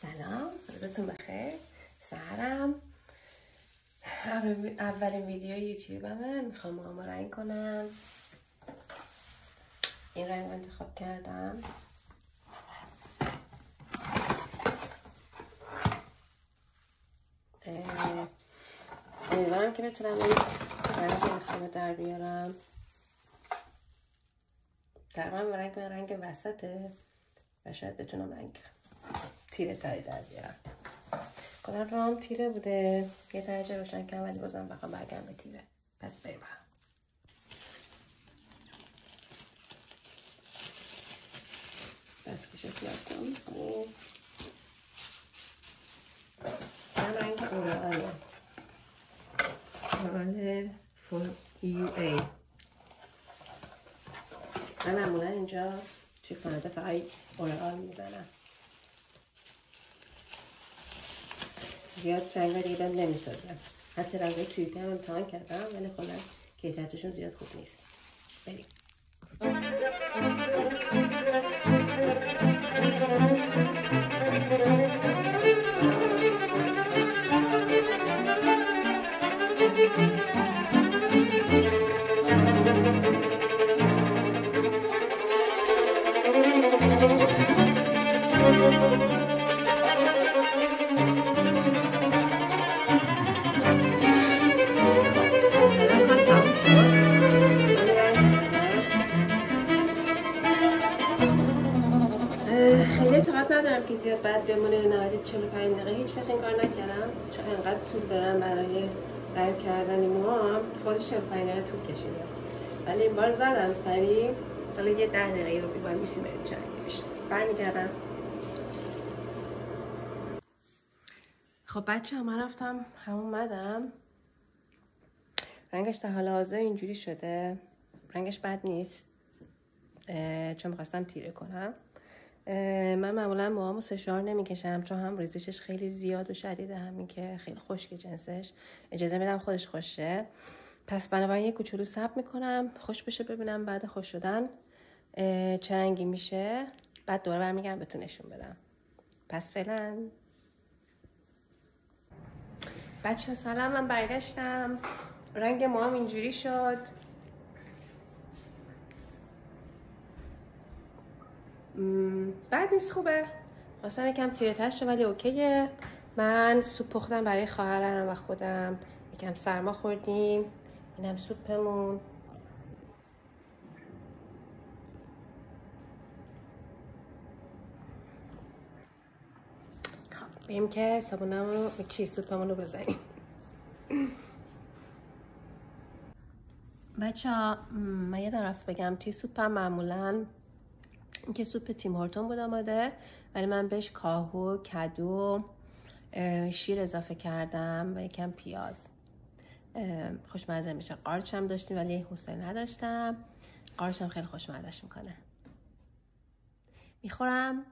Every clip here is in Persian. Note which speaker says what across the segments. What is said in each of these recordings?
Speaker 1: سلام، روزتون بخیر. سحرم اولین ویدیو یوتیوبمه. میخوام موهامو رنگ کنم. این رنگ انتخاب کردم. امیدوارم که بتونم این رنگ میخوام در بیارم. تقریبا رنگ وسطه و شاید بتونم رنگ تیره تری در بیارم. کلا رام تیره بوده، یه درجه روشن کردم ولی بازم بخوام برگردم به تیره. پس بریم. بس کشش لازم. این رنگ اورئاله. اورئال فول یو ای. من معمولا اینجا توی کانادا فقط اورئال میزنم. زیاد رنگ دیگه بهم نمیسازه. حتی رنگ توییتی هم امتحان کردم ولی کلا کیفیتشون زیاد خوب نیست. بریم. خیلی اعتقاد ندارم که زیاد بعد بمونه. 45 دقیقه هیچ وقت این کار نکردم چون انقدر طول دادم برای رنگ کردن این موهام. خودش 45 دقیقه طول کشیده ولی این بار زدم سریع. حالا یه 10 دقیقه رو بیباید میشیم بریم چه رنگی بشه. برمیگردم. خب بچه من رفتم همون اومدم. رنگش در حال حاضر اینجوری شده. رنگش بد نیست چون میخواستم تیره کنم. من معمولا موهامو سشوار نمیکشم چون هم ریزشش خیلی زیاد و شدیده، همین که خیلی خشک جنسش. اجازه میدم خودش خوشه. پس بنابراین یه کوچولو صبر میکنم خوش بشه ببینم بعد خوش شدن چه رنگی میشه. بعد دوباره برمیگردم بهتون نشون بدم. پس فعلا بچه سلام، من برگشتم. رنگ موهام اینجوری شد. بد نیست، خوبه. خواستم یکم تیره تر شه ولی اوکیه. من سوپ پختم برای خواهرم و خودم. یکم سرما خوردیم. اینم سوپمون. خب بریم که صابونمون رو سوپمون رو بزنیم. بچه ها من یادم رفت بگم توی سوپم معمولا که سوپ تیم هورتون بود آماده ولی من بهش کاهو، کدو، شیر اضافه کردم و یکم پیاز. خوشمزه میشه. قارچ هم داشتیم ولی حوصله نداشتم. قارچ هم خیلی خوشمزه‌اش میکنه. میخورم.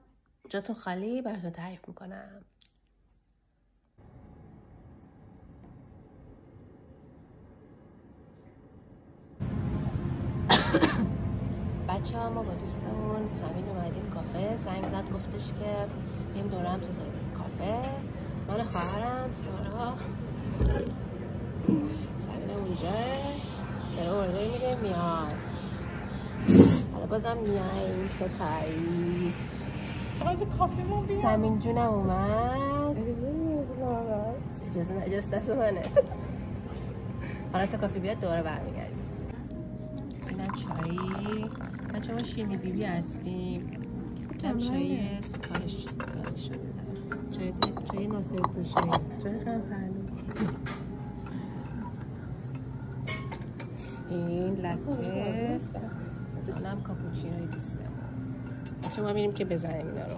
Speaker 1: جاتون خالی، براتون تعریف میکنم. بچه ها ما با دوستمون سمین اومدیم کافه. زنگ زد گفتش که بیم دوره هم سازه بریم کافه. من خواهرم سارا سمینم اونجا داره اوردر میده میاد. حالا بازم میایم ستایی. سمین جونم اومد. اجازه دست منه. حالا تا کافی بیاد دوباره برمیگردیم. اینم چایی. بچه ما شیرینی بیبی هستیم. اینم چای سفارش شده. چای ناصرالدین شاهی. چای قهوه‌ای. این لته. اونم کاپوچینوی دوستمون. شما ببینیم که بزنیم اینا رو.